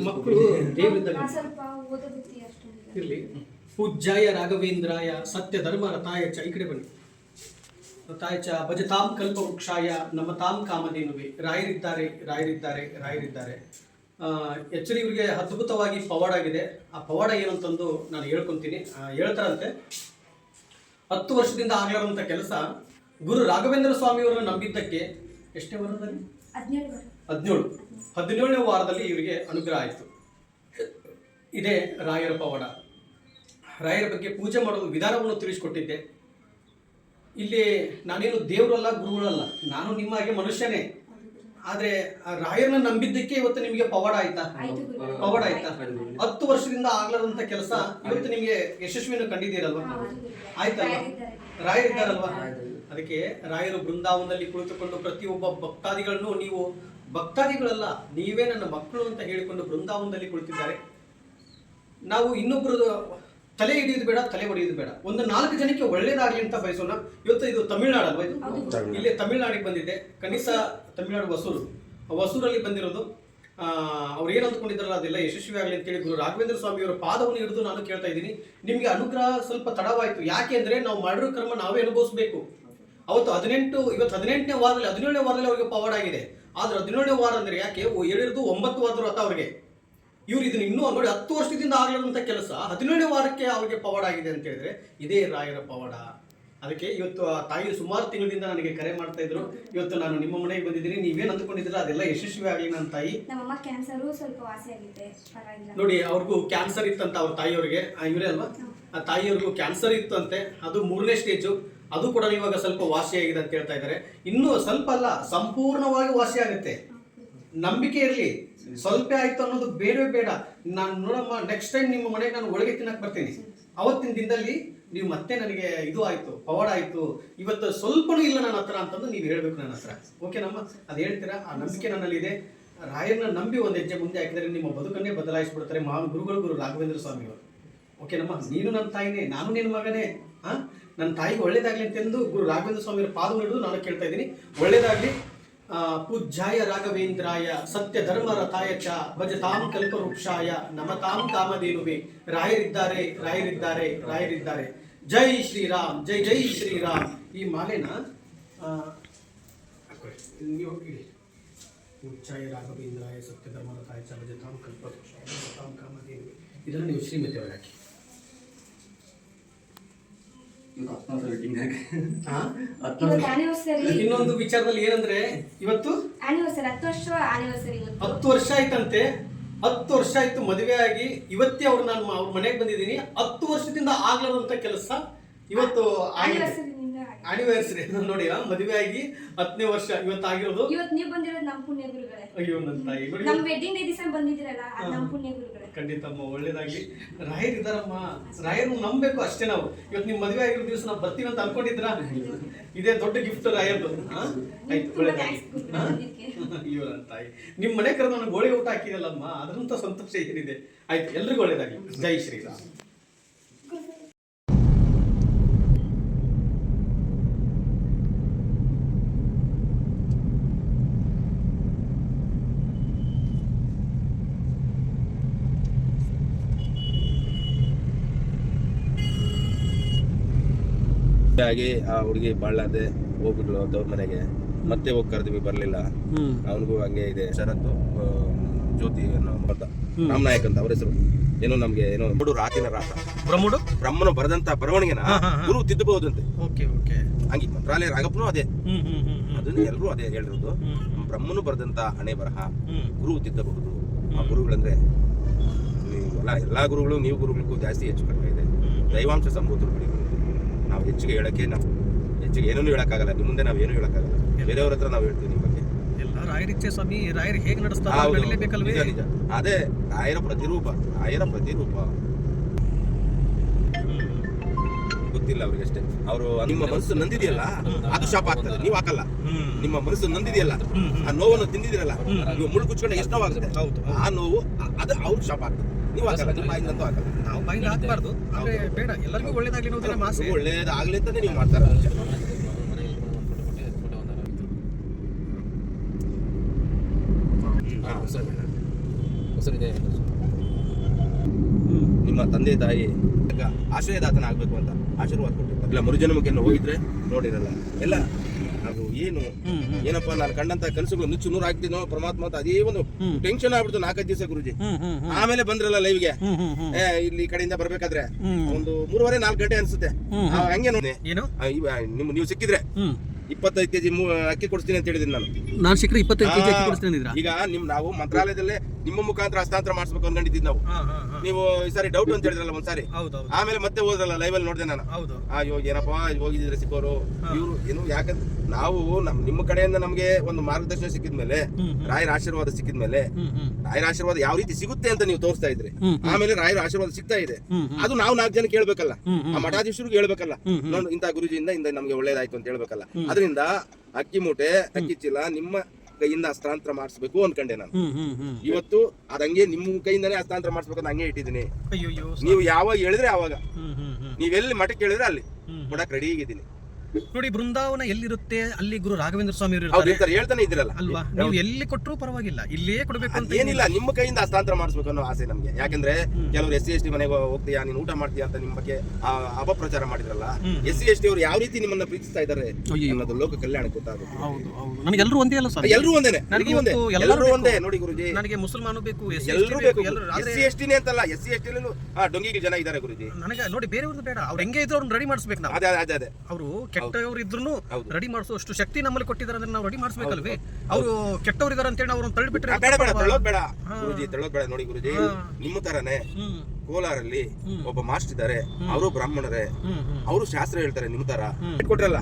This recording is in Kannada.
ಮಕ್ಕಳು ಇರಲಿ. ಪೂಜ್ಯಾಯ ರಾಘವೇಂದ್ರಾಯ ಸತ್ಯ ಧರ್ಮ ರಥಾಯ ಚ, ಈ ಕಡೆ ಬನ್ನಿ. ರಥಾಯ ಚ ಭಜತಾಂ ಕಲ್ಪವೃಕ್ಷಾಯ ನಮತಾಂ ಕಾಮಧೇನುವೆ. ರಾಯರಿದ್ದಾರೆ ರಾಯರಿದ್ದಾರೆ ರಾಯರಿದ್ದಾರೆ. ಆ್ಯಕ್ಚುಲಿ ಇವರಿಗೆ ಅದ್ಭುತವಾಗಿ ಪವಾಡ ಆಗಿದೆ. ಆ ಪವಾಡ ಏನಂತಂದು ನಾನು ಹೇಳ್ಕೊತೀನಿ. ಹೇಳ್ತಾರಂತೆ, 10 ವರ್ಷದಿಂದ ಆಗಲಾರಂಥ ಕೆಲಸ ಗುರು ರಾಘವೇಂದ್ರ ಸ್ವಾಮಿಯವರನ್ನು ನಂಬಿದ್ದಕ್ಕೆ ಎಷ್ಟೇ ವಾರದಲ್ಲಿ 17ನೇ ವಾರದಲ್ಲಿ ಇವರಿಗೆ ಅನುಗ್ರಹ ಆಯಿತು. ಇದೇ ರಾಯರ ಪವಾಡ. ರಾಯರ ಬಗ್ಗೆ ಪೂಜೆ ಮಾಡೋದು ವಿಧಾನವನ್ನು ತಿಳಿಸ್ಕೊಟ್ಟಿದ್ದೆ. ಇಲ್ಲಿ ನಾನೇನು ದೇವರಲ್ಲ, ಗುರುಗಳಲ್ಲ, ನಾನು ನಿಮ್ಮ ಹಾಗೆ ಮನುಷ್ಯನೇ. ಆದರೆ ರಾಯರನ್ನ ನಂಬಿದ್ದಕ್ಕೆ ಇವತ್ತು ನಿಮಗೆ ಪವಾಡ ಆಯ್ತಾ? ಪವಾಡ ಆಯ್ತಾ? 10 ವರ್ಷದಿಂದ ಆಗ್ಲಾರಂಥ ಕೆಲಸ ಇವತ್ತು ನಿಮಗೆ ಯಶಸ್ವಿಯನ್ನು ಕಂಡಿದ್ದೀರಲ್ವಾ? ಆಯ್ತಲ್ವಾ? ರಾಯರಿದ್ದಾರಲ್ವಾ? ಅದಕ್ಕೆ ರಾಯರು ಬೃಂದಾವನದಲ್ಲಿ ಕುಳಿತುಕೊಂಡು ಪ್ರತಿಯೊಬ್ಬ ಭಕ್ತಾದಿಗಳನ್ನು, ನೀವು ಭಕ್ತಾದಿಗಳಲ್ಲ, ನೀವೇ ನನ್ನ ಮಕ್ಕಳು ಅಂತ ಹೇಳಿಕೊಂಡು ಬೃಂದಾವನದಲ್ಲಿ ಕುಳಿತಿದ್ದಾರೆ. ನಾವು ಇನ್ನೊಬ್ಬರು ತಲೆ ಹಿಡಿಯೋದು ಬೇಡ, ತಲೆ ಹೊಡೆಯೋದು ಬೇಡ. ಒಂದು 4 ಜನಕ್ಕೆ ಒಳ್ಳೇದಾಗಲಿ ಅಂತ ಬಯಸೋಣ. ಇವತ್ತು ಇದು ತಮಿಳ್ನಾಡು ಅಲ್ವಾ? ಇದು ಇಲ್ಲಿ ತಮಿಳ್ನಾಡಿಗೆ ಬಂದಿದೆ. ಕನಿಷ್ಠ ತಮಿಳ್ನಾಡು ಹೊಸೂರಲ್ಲಿ ಬಂದಿರೋದು. ಅವ್ರು ಏನು ಅಂದ್ಕೊಂಡಿದ್ದಾರಲ್ಲ ಅದೆಲ್ಲ ಯಶಸ್ವಿ ಆಗಲಿ ಅಂತೇಳಿ ಗುರು ರಾಘವೇಂದ್ರ ಸ್ವಾಮಿಯವರ ಪಾದವನ್ನು ಹಿಡಿದು ನಾನು ಕೇಳ್ತಾ ಇದ್ದೀನಿ. ನಿಮಗೆ ಅನುಗ್ರಹ ಸ್ವಲ್ಪ ತಡವಾಯಿತು. ಯಾಕೆ ಅಂದರೆ ನಾವು ಮಾಡಿರೋ ಕರ್ಮ ನಾವೇ ಅನುಭವಿಸಬೇಕು. ಅವತ್ತು 18, ಇವತ್ತು 18ನೇ ವಾರದಲ್ಲಿ 17ನೇ ವಾರದಲ್ಲಿ ಅವರಿಗೆ ಪವಾಡ ಆಗಿದೆ. ಆದ್ರೆ 17ನೇ ವಾರ ಅಂದರೆ ಯಾಕೆ ಹೇಳಿರೋದು 9 ವಾರದ ವ್ರತ ಅವರಿಗೆ. ಇವ್ರು ಇದನ್ನ ಇನ್ನೂ ನೋಡಿ 10 ವರ್ಷದಿಂದ ಆಗಲಾರಂಥ ಕೆಲಸ 17ನೇ ವಾರಕ್ಕೆ ಅವರಿಗೆ ಪವಾಡ ಆಗಿದೆ ಅಂತ ಹೇಳಿದ್ರೆ ಇದೇ ರಾಯರ ಪವಾಡ. ಅದಕ್ಕೆ ಇವತ್ತು ಆ ತಾಯಿ ಸುಮಾರು ತಿಂಗಳಿಂದ ನನಗೆ ಕರೆ ಮಾಡ್ತಾ ಇದ್ರು. ಇವತ್ತು ನಾನು ನಿಮ್ಮ ಮನೆಗೆ ಬಂದಿದ್ದೀನಿ, ನೀವೇನು ಅಂದ್ಕೊಂಡಿದ್ದೀರ ಅದೆಲ್ಲ ಯಶಸ್ವಿ ಆಗಲಿ ನನ್ನ ತಾಯಿ. ನೋಡಿ, ಅವ್ರಿಗೂ ಕ್ಯಾನ್ಸರ್ ಇತ್ತಂತ ಅವ್ರ ತಾಯಿಯವ್ರಿಗೆ, ಇವರೇ ಅಲ್ವಾ? ಆ ತಾಯಿಯವ್ರಿಗೂ ಕ್ಯಾನ್ಸರ್ ಇತ್ತು ಅಂತೆ. ಅದು 3ನೇ ಸ್ಟೇಜು. ಅದು ಕೂಡ ಇವಾಗ ಸ್ವಲ್ಪ ವಾಸಿಯಾಗಿದೆ ಅಂತ ಹೇಳ್ತಾ ಇದ್ದಾರೆ. ಇನ್ನೂ ಸ್ವಲ್ಪ ಅಲ್ಲ, ಸಂಪೂರ್ಣವಾಗಿ ವಾಸಿ ಆಗುತ್ತೆ. ನಂಬಿಕೆ ಇರಲಿ. ಸ್ವಲ್ಪ ಆಯ್ತು ಅನ್ನೋದು ಬೇಡವೇ ಬೇಡ. ನಾನು ನೋಡಮ್ಮ, ನೆಕ್ಸ್ಟ್ ಟೈಮ್ ನಿಮ್ಮ ಮನೆಗೆ ನಾನು ಒಳಗೆ ತಿನ್ನಕ್ಕೆ ಬರ್ತೀನಿ. ಅವತ್ತಿನ ದಿನದಲ್ಲಿ ನೀವು ಮತ್ತೆ ನನಗೆ ಇದು ಆಯ್ತು, ಪವಾಡ ಆಯ್ತು, ಇವತ್ತು ಸ್ವಲ್ಪನೂ ಇಲ್ಲ ನನ್ನ ಹತ್ರ ಅಂತಂದು ನೀವು ಹೇಳ್ಬೇಕು ನನ್ನ ಹತ್ರ. ಓಕೆನಮ್ಮ? ಅದು ಹೇಳ್ತೀರಾ? ಆ ನಂಬಿಕೆ ನನ್ನಲ್ಲಿದೆ. ರಾಯರನ್ನ ನಂಬಿ ಒಂದು ಹೆಜ್ಜೆ ಮುಂದೆ ಹಾಕಿದರೆ ನಿಮ್ಮ ಬದುಕನ್ನೇ ಬದಲಾಯಿಸ್ಬಿಡ್ತಾರೆ ಮಹಾನ್ ಗುರುಗಳು, ಗುರು ರಾಘವೇಂದ್ರ ಸ್ವಾಮಿಯವರು. ಓಕೆನಮ್ಮ? ನೀನು ನನ್ನ ತಾಯಿನೇ, ನಾನು ನಿನ್ನ ಮಗನೇ. ನನ್ನ ತಾಯಿಗೆ ಒಳ್ಳೇದಾಗ್ಲಿ ಅಂತೆಂದು ಗುರು ರಾಘವೇಂದ್ರ ಸ್ವಾಮಿಯವರ ಪಾದ ಹಿಡಿದು ನಾನು ಕೇಳ್ತಾ ಇದ್ದೀನಿ. ಒಳ್ಳೇದಾಗ್ಲಿ. ಪೂಜ್ಯಾಯ ರಾಘವೇಂದ್ರಾಯ ಸತ್ಯ ಧರ್ಮ ರಥಾಯ ಚ ಭಜತಾಂ ಕಲ್ಪವೃಕ್ಷಾಯ ನಮತಾಂ ಕಾಮಧೇನುವೆ. ರಾಯರಿದ್ದಾರೆ ರಾಯರಿದ್ದಾರೆ ರಾಯರಿದ್ದಾರೆ. ಜೈ ಶ್ರೀರಾಮ್, ಜೈ ಜೈ ಶ್ರೀರಾಮ್. ಈ ಮಾಲೆನ ನೀವು ಪೂಜ್ಯಾಯ ರಾಘವೇಂದ್ರಾಯ ಸತ್ಯ ಧರ್ಮ ರಥಾಯ ಚ ಭಜತಾಂ ಕಲ್ಪವೃಕ್ಷಾಯ ನಮತಾಂ ಕಾಮಧೇನುವೆ. ಇದನ್ನು ನೀವು ಶ್ರೀಮತಿ ಅವರಿಗೆ ಹಾಕಿ. ಇನ್ನೊಂದು ವಿಚಾರದಲ್ಲಿ ಏನಂದ್ರೆ, ಇವತ್ತು 10 ವರ್ಷ ಆಯ್ತಂತೆ. 10 ವರ್ಷ ಆಯ್ತು ಮದುವೆ ಆಗಿ. ಇವತ್ತೇ ನಾನು ಅವ್ರ ಮನೆಗೆ ಬಂದಿದ್ದೀನಿ. 10 ವರ್ಷದಿಂದ ಆಗ್ಲಾರಂತ ಕೆಲಸ ಇವತ್ತು ಆನಿವರ್ಸರಿ ನೋಡಿ. ಮದುವೆ ಆಗಿ 10ನೇ ವರ್ಷ ಇವತ್ತು ಆಗಿರೋದು. ಇವತ್ತು ನೀವು ಬಂದಿರೋದು ನಮ್ಮ ಪುಣ್ಯ ಗುರುಗಳೇ. ಅಯ್ಯೋ ನನ್ನ ತಾಯಿ, ನಮ್ಮ ವೆಡ್ಡಿಂಗ್ ಡೇ ದಿವಸ ಬಂದಿದ್ದೀರಲ್ಲ, ನಮ್ಮ ಪುಣ್ಯ ಗುರುಗಳೇ. ಖಂಡಿತಮ್ಮ, ಒಳ್ಳೇದಾಗಿ. ರಾಯರ್ ಇದಾರಮ್ಮ, ರಾಯರ್ನು ನಂಬಬೇಕು ಅಷ್ಟೇ. ನಾವು ಇವತ್ತು ನಿಮ್ಮ ಮದುವೆ ಆಗಿರೋ ದಿವಸ ನಾವು ಬರ್ತೀವಿ ಅಂತ ಅನ್ಕೊಂಡಿದ್ರ? ಇದೇ ದೊಡ್ಡ ಗಿಫ್ಟ್ ರಾಯರ್ದು. ಆಯ್ತು, ಒಳ್ಳೇದಾಗಿ. ಅಯ್ಯೋ ನನ್ನ ತಾಯಿ, ನಿಮ್ಮ ಮನೆ ಕರೆದು ನನಗೆ ಗೋಳಿ ಊಟ ಹಾಕಿದಲ್ಲಮ್ಮ, ಅದರಂತ ಸಂತೋಷ ಏನಿದೆ. ಆಯ್ತು, ಎಲ್ರಿಗೂ ಒಳ್ಳೇದಾಗಿ. ಜೈ ಶ್ರೀರಾಮ್. ಹಾಗೆ ಆ ಹುಡುಗಿ ಬಾಳದೆ ಹೋಗ್ಬಿಟ್ಲು ತವ್ರ ಮನೆಗೆ. ಮತ್ತೆ ಹೋಗಿ ಕರೆದ್ವಿ, ಬರ್ಲಿಲ್ಲ. ಅವನಿಗೂ ಹಂಗೆ ಇದೆ. ಶರತ್ತು ಜ್ಯೋತಿ ರಾಮನಾಯಕ್ ಅಂತ ಅವ್ರ ಹೆಸರು. ಏನೋ ನಮ್ಗೆ ಏನೋ ರಾತಿನ ರಾತ ಬ್ರಹ್ಮನು ಬರೆದಂತ ಬರವಣಿಗೆನ ಗುರು ತಿದ್ದಬಹುದಂತೆ. ಹಂಗೆ ಮಂತ್ರಾಲಯ ರಾಗಪ್ಪನು ಅದೇ, ಅದನ್ನ ಎಲ್ರು ಅದೇ ಹೇಳಿರೋದು. ಬ್ರಹ್ಮನು ಬರೆದಂತ ಹಣೆ ಬರಹ ಗುರು ತಿದ್ದಬಹುದು. ಆ ಗುರುಗಳಂದ್ರೆ ಎಲ್ಲಾ ಗುರುಗಳು, ನೀವು ಗುರುಗಳಿಗೂ ಜಾಸ್ತಿ ಹೆಚ್ಚು ಕಡಿಮೆ ಇದೆ. ದೈವಾಂಶ ಸಂಭೂತರು. ನಾವು ಹೆಚ್ಚಿಗೆ ಹೇಳಕ್ಕೆ, ನಾವು ಹೆಚ್ಚಿಗೆ ಏನೂ ಹೇಳಕ್ಕಾಗಲ್ಲ. ನಿಮ್ಮ ಮುಂದೆ ನಾವೇನು ಹೇಳಕ್ಕಾಗಲ್ಲ. ಬೇರೆಯವ್ರ ಹತ್ರ ನಾವು ಹೇಳ್ತೀವಿ. ನಿಮ್ಮ ಬಗ್ಗೆ ಎಲ್ಲ ರಾಯರಿಚ್ಛೆ ಸ್ವಾಮಿ. ರಾಯರು ಹೇಗೆ ನಡೆಸ್ತಾರೆ ನಿಜ. ಅದೇ ರಾಯರ ಪ್ರತಿರೂಪ. ಗೊತ್ತಿಲ್ಲ ಅವ್ರಿಗಷ್ಟೇ. ಅವರು ನಿಮ್ಮ ಮನಸ್ಸು ನಂದಿದೆಯಲ್ಲ, ಅದು ಶಾಪ ಆಗ್ತದೆ. ನೀವು ಹಾಕಲ್ಲ. ನಿಮ್ಮ ಮನಸ್ಸು ನಂದಿದೆಯಲ್ಲ, ಆ ನೋವನ್ನು ತಿಂದಿದಿರಲ್ಲ, ನೀವು ಮುಳ್ಳು ಕುಚ್ಕೊಂಡ ಎಷ್ಟು ನೋವಾಗುತ್ತೆ, ಆ ನೋವು ಅದು ಅವ್ರಿಗೆ ಶಾಪ ಆಗ್ತದೆ. ನೀವು ಹಾಕಲ್ಲ, ನಿಮ್ಮ ಬಾಯಿಂದಂತೂ ಹಾಕಲ್ಲ. ನಾವು ಬಾಯಿಂದ ಹಾಕಬಾರ್ದು. ಬೇಡ, ಎಲ್ಲರಿಗೂ ಒಳ್ಳೇದಾಗ್ಲಿ ಅನ್ನೋದು ನಮ್ಮ ಆಸೆ. ಒಳ್ಳೇದಾಗ್ಲಿ ಅಂತಾನೆ ನೀವು ಮಾಡ್ತಾರೆ. ಹೆಸರಿದೆ. ನಿಮ್ಮ ತಂದೆ ತಾಯಿ ಆಶ್ರಯದಾತನ ಆಗ್ಬೇಕು ಅಂತ ಆಶೀರ್ವಾದ ಕೊಟ್ಟಿದ್ದಾರೆ. ಇಲ್ಲ ಮರುಜನ್ಮಕ್ಕೆಲ್ಲ ಹೋಗಿದ್ರೆ ನೋಡಿರಲ್ಲ ಎಲ್ಲ. ಅದು ಏನು ಏನಪ್ಪಾ ನಾನು ಕಂಡಂತ ಕನಸುಗಳು ನುಚ್ಚು ನೂರು ಆಗ್ತಿನೋ ಪರಮಾತ್ಮ ಅಂತ ಅದೇ ಒಂದು ಟೆನ್ಷನ್ ಆಗ್ಬಿಡ್ತು 4-5 ದಿವಸ ಗುರುಜಿ. ಆಮೇಲೆ ಬಂದ್ರಲ್ಲ ಲೈವ್ಗೆ, ಇಲ್ಲಿ ಈ ಕಡೆಯಿಂದ ಬರ್ಬೇಕಾದ್ರೆ ಒಂದು 3:30-4 ಗಂಟೆ ಅನ್ಸುತ್ತೆ. ಹಂಗೆ ನೋಡಿ ನೀವು ಸಿಕ್ಕಿದ್ರೆ 25 kg ಅಕ್ಕಿ ಕೊಡ್ತೀನಿ ಅಂತ ಹೇಳಿದ್ದೀನಿ ನಾನು ಸಿಕ್ಕರೆ 25 kg ಅಕ್ಕಿ ಕೊಡ್ತೀನಿ. ಈಗ ನಾವು ಮಂತ್ರಾಲಯದಲ್ಲೇ ನಿಮ್ಮ ಮುಖಾಂತರ ಹಸ್ತಾಂತರ ಮಾಡಿಸ್ಬೇಕು ಅನ್ಕೊಂಡಿದ್ದೀವಿ ನಾವು. ನೀವು ಈ ಸಾರಿ ಡೌಟ್ ಅಂತ ಹೇಳಿದ್ರಲ್ಲ ಒಂದ್ಸಾರಿ, ಆಮೇಲೆ ಮತ್ತೆ ಹೋದ್ರಲ್ಲ ಲೈವ್ ಅಲ್ಲಿ ನೋಡಿದೆ ನಾನು. ಅಯ್ಯೋ ಏನಪ್ಪಾ ಹೋಗಿದ್ರೆ ಸಿಕ್ಕೋರು ಇವ್ರು ಏನು, ಯಾಕಂದ್ರೆ ನಾವು ನಿಮ್ಮ ಕಡೆಯಿಂದ ನಮ್ಗೆ ಒಂದು ಮಾರ್ಗದರ್ಶನ ಸಿಕ್ಕಿದ್ಮೇಲೆ, ರಾಯರ ಆಶೀರ್ವಾದ ಸಿಕ್ಕಿದ್ಮೇಲೆ, ರಾಯರ ಆಶೀರ್ವಾದ ಯಾವ ರೀತಿ ಸಿಗುತ್ತೆ ಅಂತ ನೀವು ತೋರಿಸ್ತಾ ಇದ್ರಿ, ಆಮೇಲೆ ರಾಯರ ಆಶೀರ್ವಾದ ಸಿಗ್ತಾ ಇದೆ. ಅದು ನಾವು 4 ಜನಕ್ಕೆ ಹೇಳ್ಬೇಕಲ್ಲ, ಆ ಮಠಾಧೀಶರಿಗೆ ಹೇಳ್ಬೇಕಲ್ಲ, ನೋಡಿ ಇಂಥ ಗುರುಜಿಯಿಂದ ಇಂದ ನಮ್ಗೆ ಒಳ್ಳೇದಾಯ್ತು ಅಂತ ಹೇಳ್ಬೇಕಲ್ಲ. ಅದರಿಂದ ಅಕ್ಕಿ ಮೂಟೆ ಅಕ್ಕಿ ಚೀಲ ನಿಮ್ಮ ಕೈಯಿಂದ ಹಸ್ತಾಂತರ ಮಾಡಿಸ್ಬೇಕು ಅನ್ಕೊಂಡೆ ನಾನು. ಇವತ್ತು ಅದಂಗೆ ನಿಮ್ಮ ಕೈಯಿಂದಾನೇ ಹಸ್ತಾಂತರ ಮಾಡಿಸ್ಬೇಕು ಅಂತ ಹಂಗೆ ಇಟ್ಟಿದ್ದೀನಿ. ನೀವು ಯಾವಾಗ ಹೇಳಿದ್ರೆ ಅವಾಗ, ನೀವೆಲ್ಲಿ ಮಠಕ್ಕೆ ಹೇಳಿದ್ರೆ ಅಲ್ಲಿ ಕೊಡಕ್ ರೆಡಿ ಆಗಿದ್ದೀನಿ. ನೋಡಿ, ಬೃಂದಾವನ ಎಲ್ಲಿರುತ್ತೆ ಅಲ್ಲಿ ಗುರು ರಾಘವೇಂದ್ರ ಸ್ವಾಮಿ ಹೇಳ್ತಾನೆ ಇದ್ರಲ್ಲ ಅಲ್ವಾ, ನೀವು ಎಲ್ಲಿ ಕೊಟ್ಟರು ಪರವಾಗಿಲ್ಲ, ಇಲ್ಲಿಯೇ ಕೊಡ್ಬೇಕು ಅಂತ ಏನಿಲ್ಲ. ನಿಮ್ಮ ಕೈಯಿಂದ ಹಸ್ತಾಂತರ ಮಾಡಿಸ್ಬೇಕು ಅನ್ನೋ ಆಸೆ ನಮ್ಗೆ. ಯಾಕಂದ್ರೆ ಕೆಲವರು SC/ST ಮನೆಗೆ ಹೋಗ್ತೀಯಾ, ನೀನು ಊಟ ಮಾಡ್ತೀಯಾ ಅಂತ ನಿಮ್ಮ ಬಗ್ಗೆ ಅಪಪ್ರಚಾರ ಮಾಡಿದ್ರಲ್ಲ. SC/ST ಅವರು ಯಾವ ರೀತಿ ನಿಮ್ಮನ್ನ ಪ್ರೀತಿಸ್ತಾ ಇದ್ದಾರೆ ಅನ್ನೋದು ಲೋಕ ಕಲ್ಯಾಣಕ್ಕೆ ಗೊತ್ತಾಗುತ್ತೆ. ನನಗೆ ಎಲ್ಲರೂ ಒಂದೇ ಅಲ್ಲ ಸರ್, ಎಲ್ಲರೂ ಒಂದೇನೆ, ಎಲ್ಲರೂ ಒಂದೇ. ನೋಡಿ ಗುರುಜಿ, ನನಗೆ ಮುಸಲ್ಮಾನು ಬೇಕು, ಎಲ್ಲರೂ ಬೇಕು. SC/ST ಅಂತಲ್ಲ, SC/ST ಡೊಂಗಿಗೆ ಜನ ಇದ್ದಾರೆ ಗುರುಜಿ. ನನಗೆ ನೋಡಿ ಬೇರೆಯವ್ರದ್ದು ಬೇಡ, ಅವ್ರು ಹೆಂಗೆ ಇದ್ರು ಅವ್ರನ್ನ ರೆಡಿ ಮಾಡಿಸ್ಬೇಕು ನಾವು. ಅದೇ ಅವರು ಕೆಟ್ಟವ್ರು ಇದ್ರು ರೆಡಿ ಮಾಡಿಸುವಷ್ಟು ಶಕ್ತಿ ನಮ್ಮಲ್ಲಿ ಕೊಟ್ಟಿದ್ದಾರೆ ಅಂದ್ರೆ ನಾವು ರೆಡಿ ಮಾಡಿಸ್ಬೇಕಲ್ವೇ. ಅವರು ಕೆಟ್ಟವ್ರು ಇದಾರೆ ಅಂತೇಳಿ ಅವ್ರನ್ನ ತಳ್ಳಿಬಿಟ್ರೆ ಬೇಡ ಬೇಡ ಗುರುಜಿ, ತಳ್ಳೋದ್ ಬೇಡ. ನೋಡಿ ಗುರುಜಿ, ನಿಮ್ಮ ತರನೇ ಕೋಲಾರಲ್ಲಿ ಒಬ್ಬ ಮಾಸ್ಟರ್ ಇದ್ದಾರೆ, ಅವರು ಬ್ರಾಹ್ಮಣರೇ, ಅವರು ಶಾಸ್ತ್ರ ಹೇಳ್ತಾರೆ ನಿಮ್ಮ ತರ ಕೊಟ್ರಲ್ಲ.